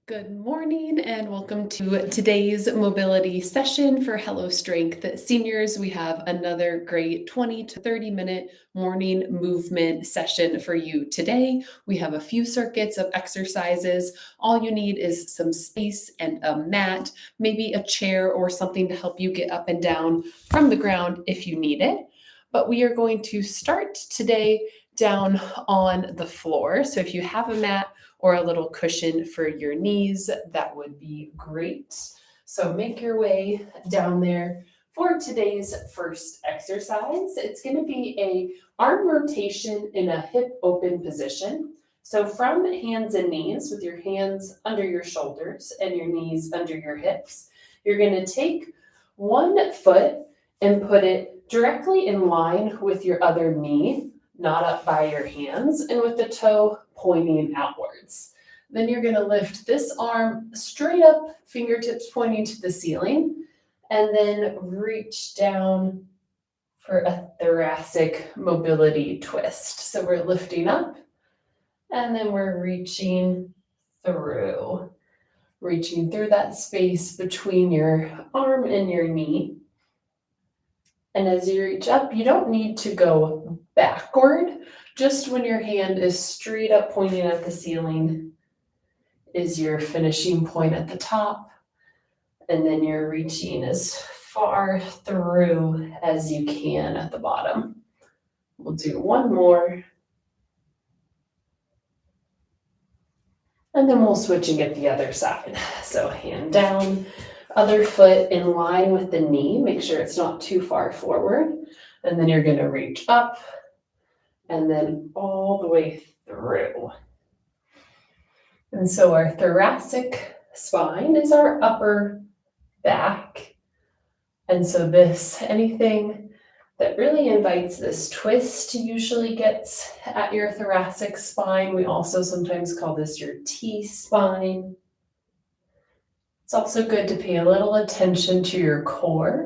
Good morning and welcome to today's mobility session for HelloStrengthSeniors. We have another great 20 to 30 minute morning movement session for you today. We have a few circuits of exercises. All you need is some space and a mat, maybe a chair or something to help you get up and down from the ground if you need it. But we are going to start today down on the floor. So if you have a mat, or a little cushion for your knees, that would be great. So make your way down there for today's first exercise. It's going to be a arm rotation in a hip open position. So from hands and knees, with your hands under your shoulders and your knees under your hips, you're going to take one foot and put it directly in line with your other knee, not up by your hands, and with the toe pointing outwards. Then you're going to lift this arm straight up, fingertips pointing to the ceiling, and then reach down for a thoracic mobility twist. So we're lifting up, and then we're reaching through that space between your arm and your knee. And as you reach up, you don't need to go backward. Just when your hand is straight up pointing at the ceiling is your finishing point at the top. And then you're reaching as far through as you can at the bottom. We'll do one more. And then we'll switch and get the other side. So hand down, other foot in line with the knee. Make sure it's not too far forward. And then you're going to reach up and then all the way through. And so our thoracic spine is our upper back. And so anything that really invites this twist usually gets at your thoracic spine. We also sometimes call this your T-spine. It's also good to pay a little attention to your core.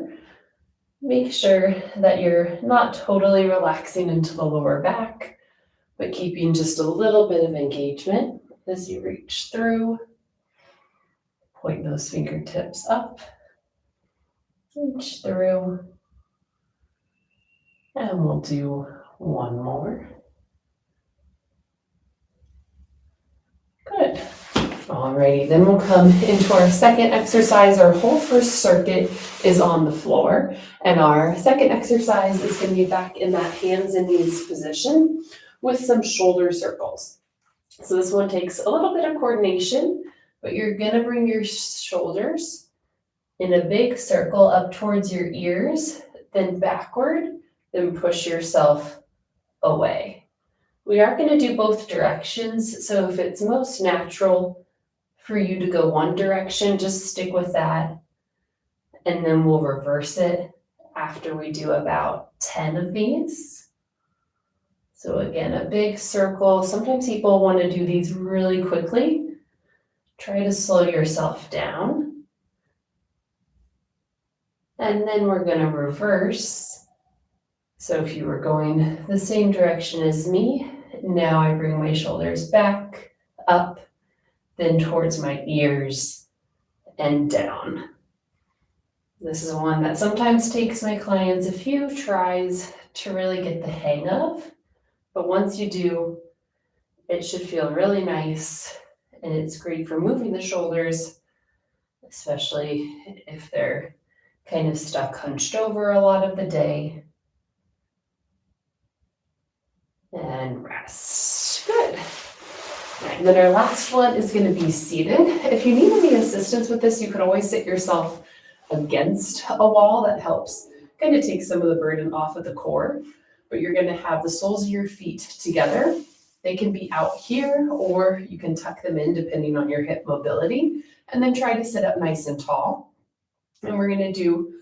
Make sure that you're not totally relaxing into the lower back, but keeping just a little bit of engagement as you reach through. Point those fingertips up, reach through, and we'll do one more. Good. Alrighty, then we'll come into our second exercise. Our whole first circuit is on the floor, and our second exercise is going to be back in that hands and knees position with some shoulder circles. So this one takes a little bit of coordination, but you're going to bring your shoulders in a big circle up towards your ears, then backward, then push yourself away. We are going to do both directions, so if it's most natural for you to go one direction, just stick with that, and then we'll reverse it after we do about 10 of these. So again, a big circle. Sometimes people want to do these really quickly. Try to slow yourself down. And then we're going to reverse. So if you were going the same direction as me, now I bring my shoulders back, up, then towards my ears and down. This is one that sometimes takes my clients a few tries to really get the hang of, but once you do, it should feel really nice, and it's great for moving the shoulders, especially if they're kind of stuck hunched over a lot of the day. And rest. Good. And then our last one is going to be seated. If you need any assistance with this, you can always sit yourself against a wall. That helps kind of take some of the burden off of the core. But you're going to have the soles of your feet together. They can be out here, or you can tuck them in depending on your hip mobility, and then try to sit up nice and tall. And we're going to do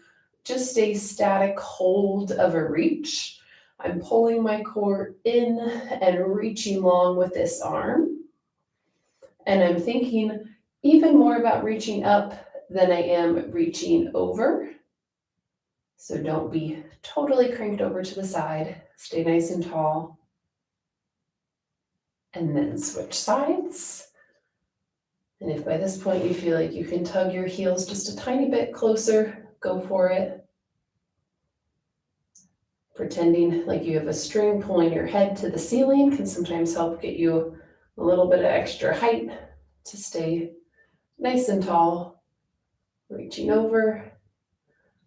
just a static hold of a reach. I'm pulling my core in and reaching long with this arm. And I'm thinking even more about reaching up than I am reaching over. So don't be totally cranked over to the side. Stay nice and tall. And then switch sides. And if by this point you feel like you can tug your heels just a tiny bit closer, go for it. Pretending like you have a string pulling your head to the ceiling can sometimes help get you a little bit of extra height to stay nice and tall, reaching over,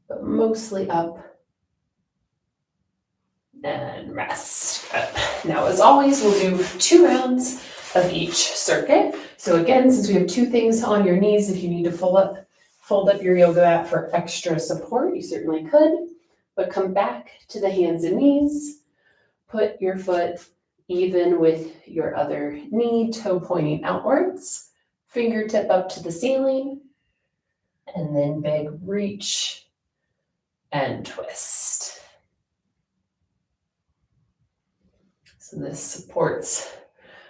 but mostly up, and rest. Good. Now, as always, we'll do 2 rounds of each circuit. So again, since we have 2 things on your knees, if you need to fold up your yoga mat for extra support, you certainly could, but come back to the hands and knees. Put your foot even with your other knee, toe pointing outwards, fingertip up to the ceiling, and then big reach and twist. So this supports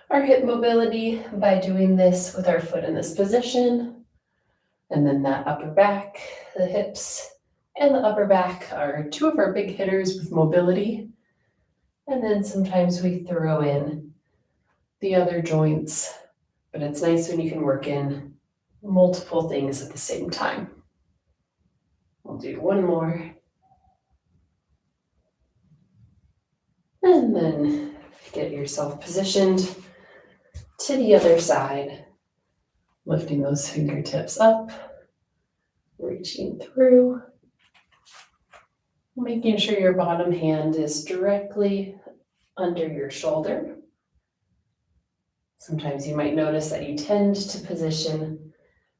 our hip mobility by doing this with our foot in this position. And then that upper back, the hips and the upper back are 2 of our big hitters with mobility. And then sometimes we throw in the other joints, but it's nice when you can work in multiple things at the same time. We'll do 1 more. And then get yourself positioned to the other side, lifting those fingertips up, reaching through, making sure your bottom hand is directly under your shoulder. Sometimes you might notice that you tend to position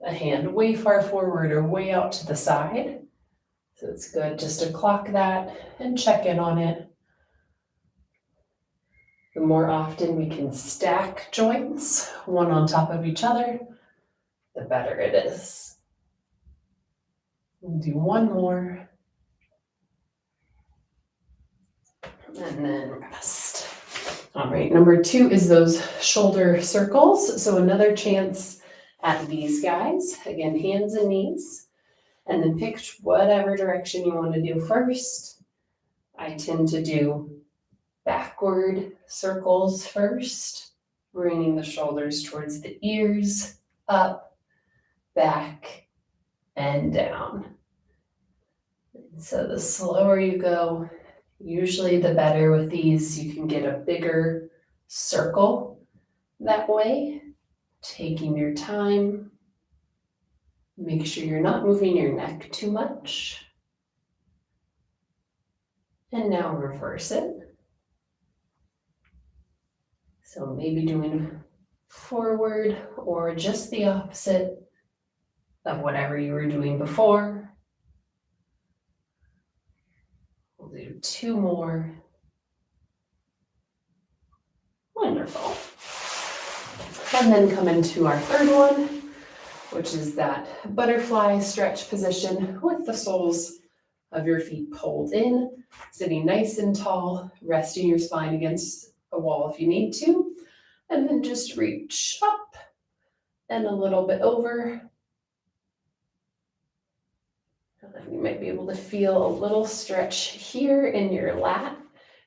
a hand way far forward or way out to the side. So it's good just to clock that and check in on it. The more often we can stack joints, one on top of each other, the better it is. We'll do 1 more. And then rest. All right, number 2 is those shoulder circles. So another chance at these guys. Again, hands and knees. And then pick whatever direction you want to do first. I tend to do backward circles first, bringing the shoulders towards the ears, up, back, and down. So the slower you go, usually the better with these. You can get a bigger circle that way, taking your time. Make sure you're not moving your neck too much. And now reverse it. So maybe doing forward or just the opposite of whatever you were doing before. We'll do 2 more. Wonderful. And then come into our 3rd one, which is that butterfly stretch position with the soles of your feet pulled in, sitting nice and tall, resting your spine against a wall if you need to, and then just reach up and a little bit over. You might be able to feel a little stretch here in your lat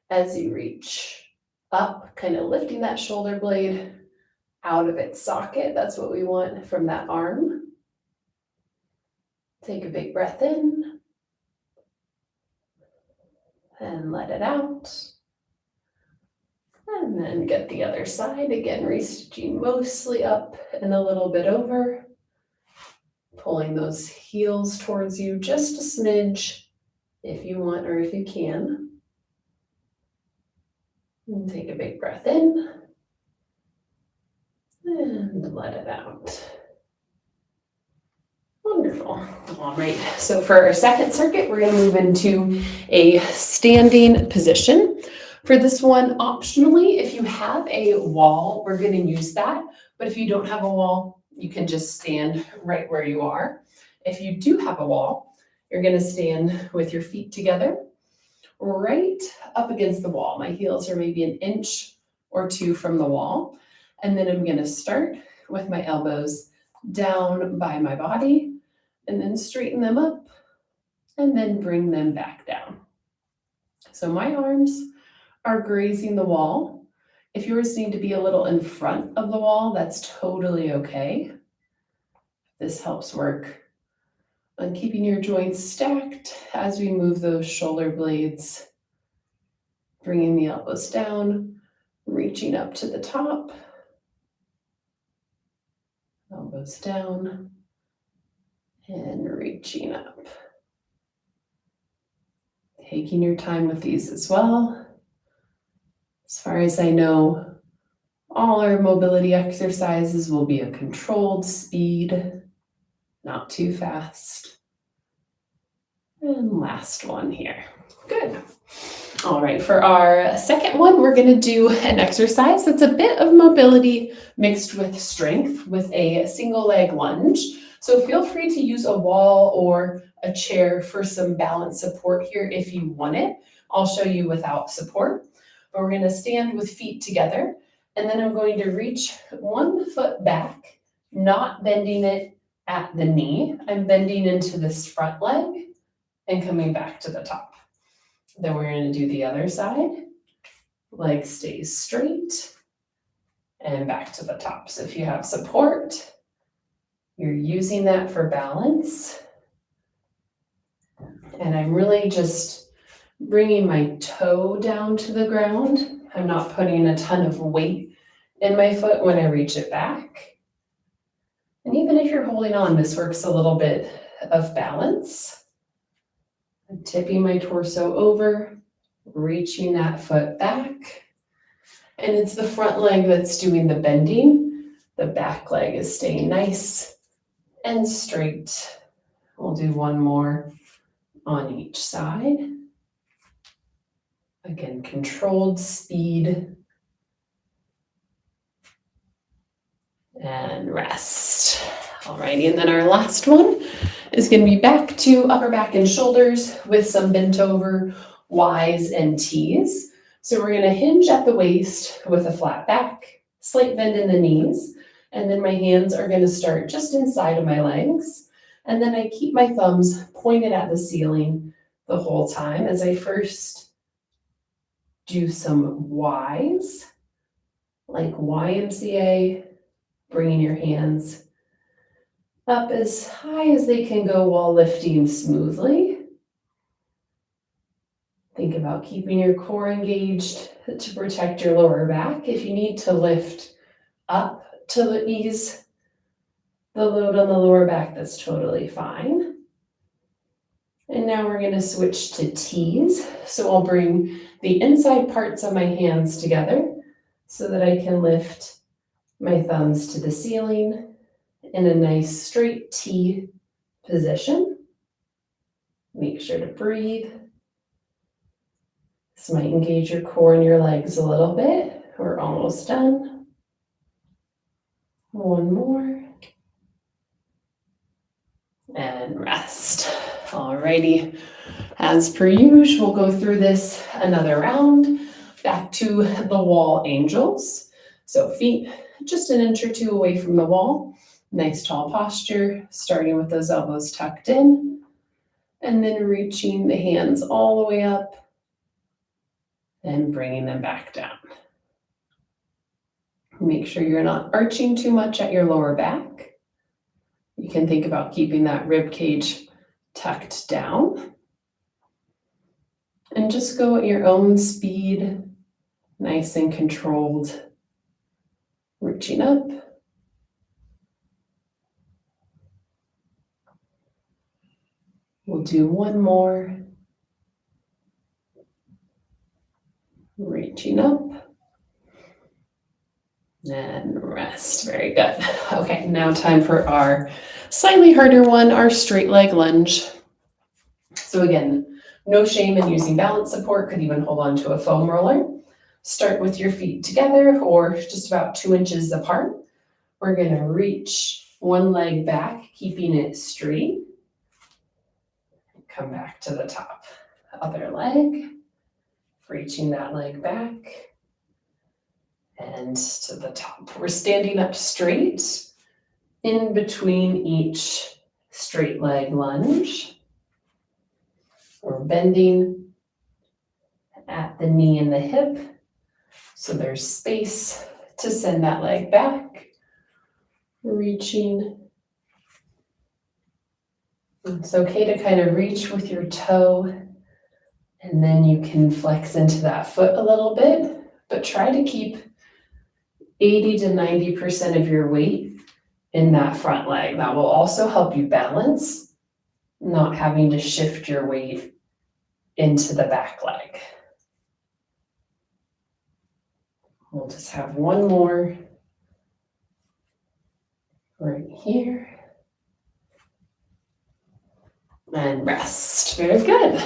as you reach up, kind of lifting that shoulder blade out of its socket. That's what we want from that arm. Take a big breath in and let it out. And then get the other side. Again, reaching mostly up and a little bit over. Pulling those heels towards you just a smidge if you want or if you can. And take a big breath in and let it out. Wonderful. All right, so for our 2nd circuit, we're going to move into a standing position. For this one, optionally, if you have a wall, we're going to use that. But if you don't have a wall, you can just stand right where you are. If you do have a wall, you're going to stand with your feet together right up against the wall. My heels are maybe 1 inch or 2 from the wall. And then I'm going to start with my elbows down by my body and then straighten them up and then bring them back down. So my arms are grazing the wall. If yours need to be a little in front of the wall, that's totally okay. This helps work on keeping your joints stacked as we move those shoulder blades, bringing the elbows down, reaching up to the top, elbows down, and reaching up. Taking your time with these as well. As far as I know, all our mobility exercises will be a controlled speed, not too fast. And last one here. Good. All right, for our second one, we're going to do an exercise that's a bit of mobility mixed with strength with a single leg lunge. So feel free to use a wall or a chair for some balance support here if you want it. I'll show you without support. But we're going to stand with feet together, and then I'm going to reach one foot back, not bending it at the knee. I'm bending into this front leg and coming back to the top. Then we're going to do the other side. Leg stays straight and back to the top. So if you have support, you're using that for balance. And I'm really just bringing my toe down to the ground. I'm not putting a ton of weight in my foot when I reach it back. And even if you're holding on, this works a little bit of balance. I'm tipping my torso over, reaching that foot back. And it's the front leg that's doing the bending. The back leg is staying nice and straight. We'll do one more on each side. Again, controlled speed. And rest. Alrighty, and then our last one is going to be back to upper back and shoulders with some bent over Ys and Ts. So we're going to hinge at the waist with a flat back, slight bend in the knees, and then my hands are going to start just inside of my legs. And then I keep my thumbs pointed at the ceiling the whole time as I first do some Ys, like YMCA, bringing your hands up as high as they can go while lifting smoothly. Think about keeping your core engaged to protect your lower back. If you need to lift up to ease the load on the lower back, that's totally fine. And now we're going to switch to T's. So I'll bring the inside parts of my hands together so that I can lift my thumbs to the ceiling in a nice straight T position. Make sure to breathe. This might engage your core and your legs a little bit. We're almost done. One more. And rest. Alrighty. As per usual, we'll go through this another round. Back to the wall angels. So feet just an inch or two away from the wall. Nice tall posture, starting with those elbows tucked in, and then reaching the hands all the way up and bringing them back down. Make sure you're not arching too much at your lower back. You can think about keeping that rib cage tucked down. And just go at your own speed, nice and controlled. Reaching up. We'll do one more. Reaching up. And rest. Very good. Okay, now time for our slightly harder one, our straight leg lunge. So again, no shame in using balance support. Could even hold on to a foam roller. Start with your feet together or just about 2 inches apart. We're going to reach one leg back, keeping it straight. Come back to the top. Other leg, reaching that leg back and to the top. We're standing up straight in between each straight leg lunge. We're bending at the knee and the hip, so there's space to send that leg back. Reaching It's okay to kind of reach with your toe, and then you can flex into that foot a little bit, but try to keep 80 to 90% of your weight in that front leg. That will also help you balance, not having to shift your weight into the back leg. We'll just have one more right here. And rest. Very good.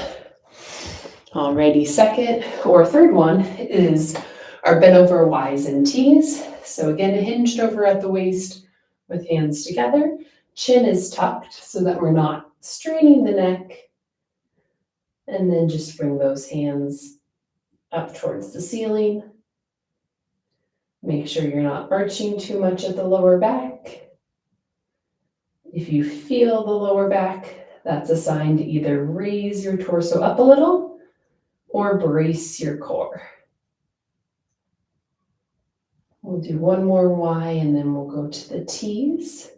Alrighty, second or third one is our bent over Y's and T's. So again, hinged over at the waist with hands together. Chin is tucked so that we're not straining the neck. And then just bring those hands up towards the ceiling. Make sure you're not arching too much at the lower back. If you feel the lower back, that's a sign to either raise your torso up a little or brace your core. We'll do one more Y and then we'll go to the T's.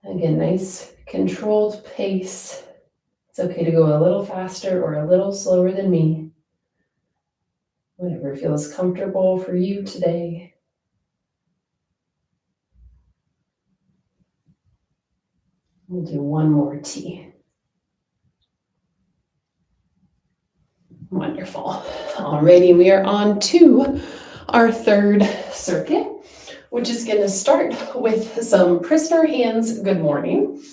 Again, nice controlled pace. It's okay to go a little faster or a little slower than me. Whatever feels comfortable for you today. We'll do one more T. Wonderful. Alrighty, we are on to our third circuit, which is going to start with some prisoner hands good morning.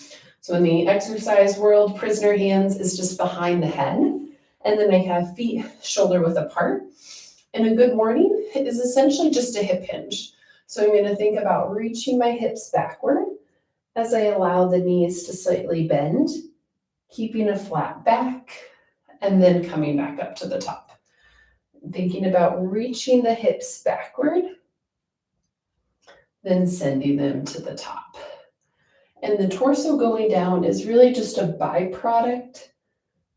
So in the exercise world, prisoner hands is just behind the head. And then I have feet shoulder width apart. And a good morning is essentially just a hip hinge. So I'm going to think about reaching my hips backward as I allow the knees to slightly bend, keeping a flat back, and then coming back up to the top. Thinking about reaching the hips backward, then sending them to the top. And the torso going down is really just a byproduct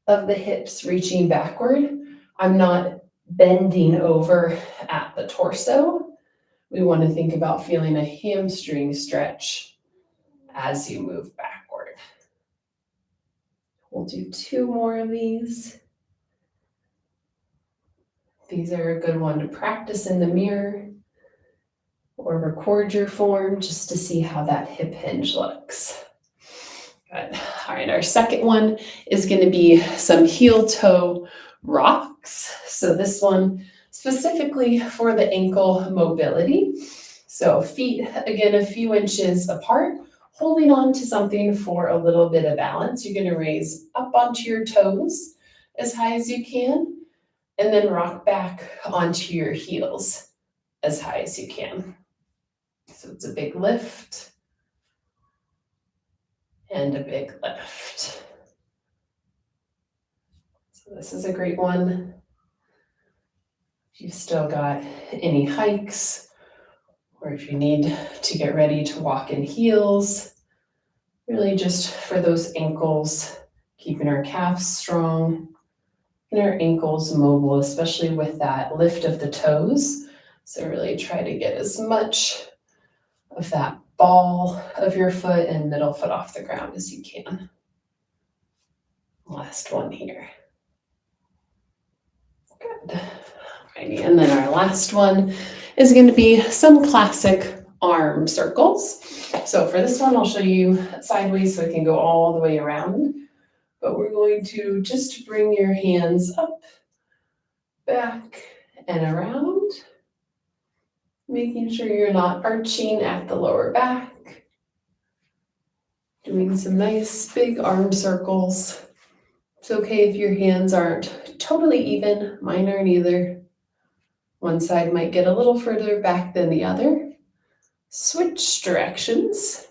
of the hips reaching backward. I'm not bending over at the torso. We want to think about feeling a hamstring stretch as you move backward. We'll do two more of these. These are a good one to practice in the mirror or record your form just to see how that hip hinge looks. Good. All right, our second one is going to be some heel toe rocks. So this one specifically for the ankle mobility. So feet, again, a few inches apart, holding on to something for a little bit of balance. You're going to raise up onto your toes as high as you can, and then rock back onto your heels as high as you can. So it's a big lift and a big lift. So this is a great one. If you've still got any hikes, or if you need to get ready to walk in heels, really just for those ankles, keeping our calves strong and our ankles mobile, especially with that lift of the toes. So really try to get as much of that ball of your foot and middle foot off the ground as you can. Last one here. Good. Alrighty, and then our last one is going to be some classic arm circles. So for this one, I'll show you sideways so it can go all the way around. But we're going to just bring your hands up, back, and around. Making sure you're not arching at the lower back. Doing some nice big arm circles. It's okay if your hands aren't totally even, mine aren't either. One side might get a little further back than the other. Switch directions.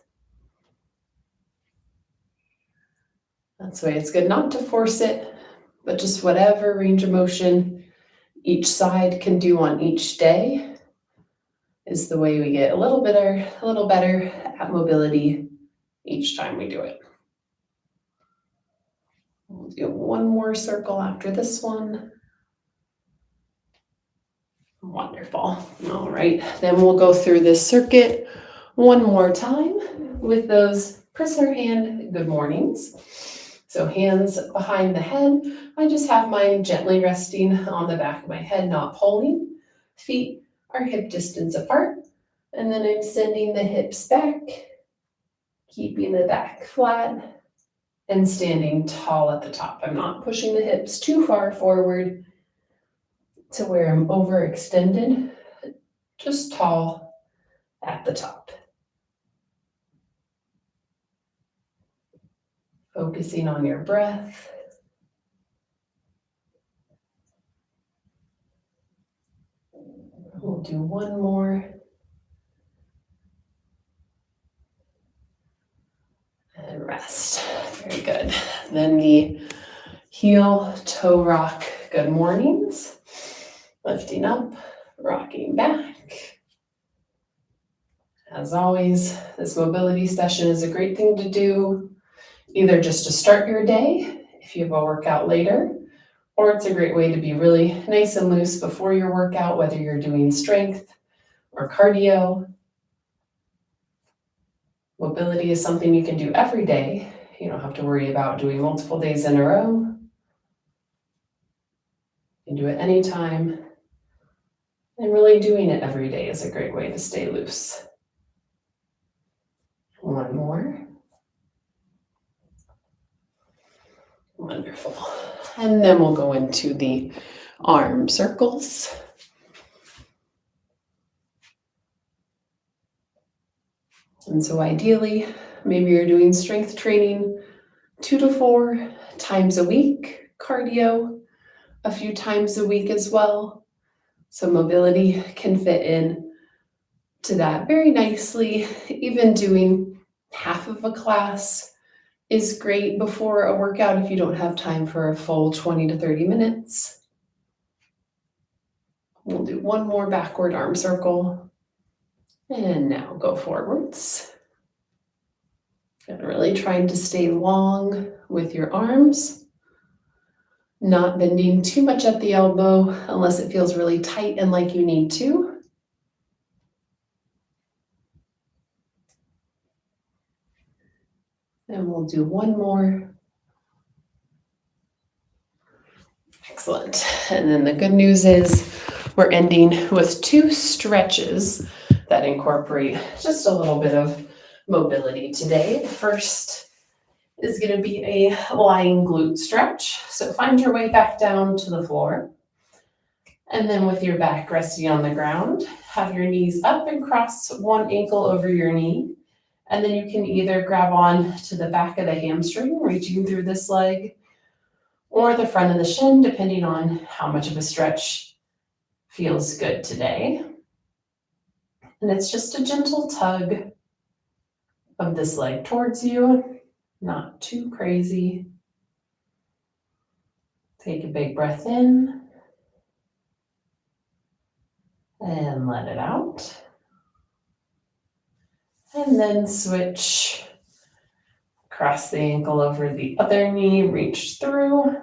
That's why it's good not to force it, but just whatever range of motion each side can do on each day is the way we get a little better at mobility each time we do it. We'll do one more circle after this one. Wonderful. All right, then we'll go through this circuit one more time with those Prisoner hand, good mornings. So hands behind the head. I just have mine gently resting on the back of my head, not pulling. Feet are hip distance apart. And then I'm sending the hips back, keeping the back flat, and standing tall at the top. I'm not pushing the hips too far forward to where I'm overextended, just tall at the top. Focusing on your breath. We'll do one more. And rest. Very good. Then the heel toe rock, good mornings. Lifting up, rocking back. As always, this mobility session is a great thing to do, either just to start your day, if you have a workout later, or it's a great way to be really nice and loose before your workout, whether you're doing strength or cardio. Mobility is something you can do every day. You don't have to worry about doing multiple days in a row. You can do it anytime. And really doing it every day is a great way to stay loose. One more. Wonderful. And then we'll go into the arm circles. And so ideally, maybe you're doing strength training 2 to 4 times a week, cardio a few times a week as well. So mobility can fit in to that very nicely. Even doing half of a class is great before a workout if you don't have time for a full 20 to 30 minutes. We'll do one more backward arm circle. And now go forwards. And really trying to stay long with your arms, not bending too much at the elbow unless it feels really tight and like you need to. And we'll do one more. Excellent. And then the good news is we're ending with 2 stretches that incorporate just a little bit of mobility today. The first is going to be a lying glute stretch. So find your way back down to the floor. And then with your back resting on the ground, have your knees up and cross one ankle over your knee. And then you can either grab on to the back of the hamstring, reaching through this leg, or the front of the shin, depending on how much of a stretch feels good today. And it's just a gentle tug of this leg towards you, not too crazy. Take a big breath in and let it out. And then switch. Cross the ankle over the other knee, reach through,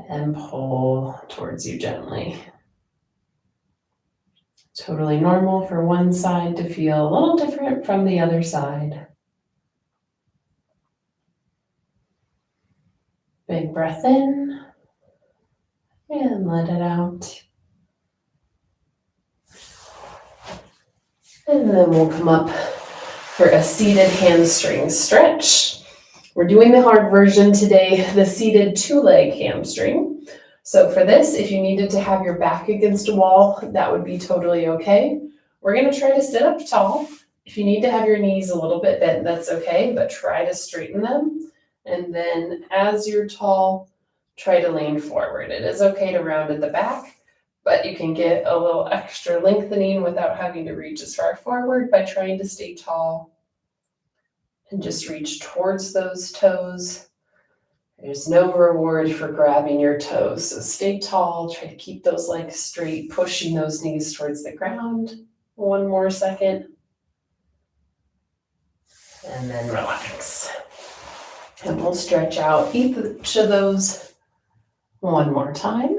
and pull towards you gently. Totally normal for one side to feel a little different from the other side. Big breath in, and let it out. And then we'll come up for a seated hamstring stretch. We're doing the hard version today, the seated 2-leg hamstring. So for this, if you needed to have your back against a wall, that would be totally okay. We're going to try to sit up tall. If you need to have your knees a little bit bent, that's okay, but try to straighten them. And then as you're tall, try to lean forward. It is okay to round at the back, but you can get a little extra lengthening without having to reach as far forward by trying to stay tall and just reach towards those toes. There's no reward for grabbing your toes, so stay tall, try to keep those legs straight, pushing those knees towards the ground. One more second. And then relax. And we'll stretch out each of those one more time,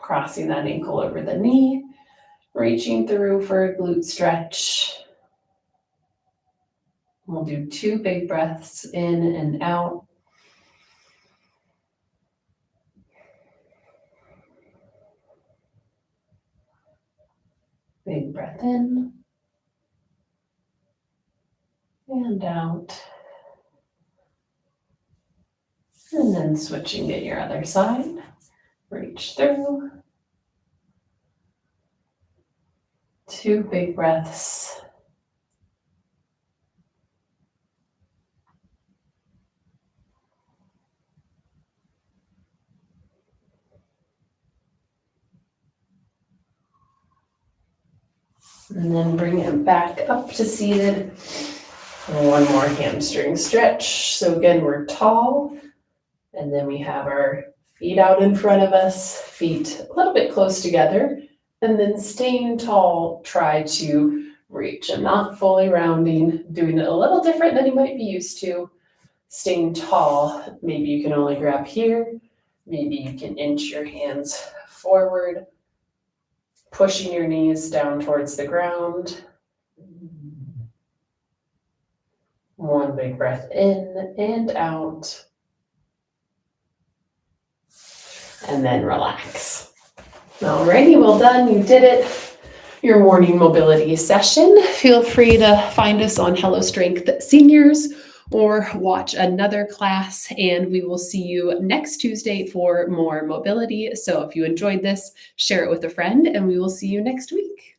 crossing that ankle over the knee, reaching through for a glute stretch. We'll do 2 big breaths in and out. Big breath in and out. And then switching to your other side. Reach through. 2 big breaths. And then bring it back up to seated. And one more hamstring stretch. So again, we're tall, and then we have our feet out in front of us, feet a little bit close together, and then staying tall, try to reach. I'm not fully rounding, doing it a little different than you might be used to. Staying tall, maybe you can only grab here, maybe you can inch your hands forward, pushing your knees down towards the ground. One big breath in and out. And then relax. Alrighty, well done, you did it. Your morning mobility session. Feel free to find us on HelloStrengthSeniors or watch another class, and we will see you next Tuesday for more mobility. So if you enjoyed this, share it with a friend, and we will see you next week.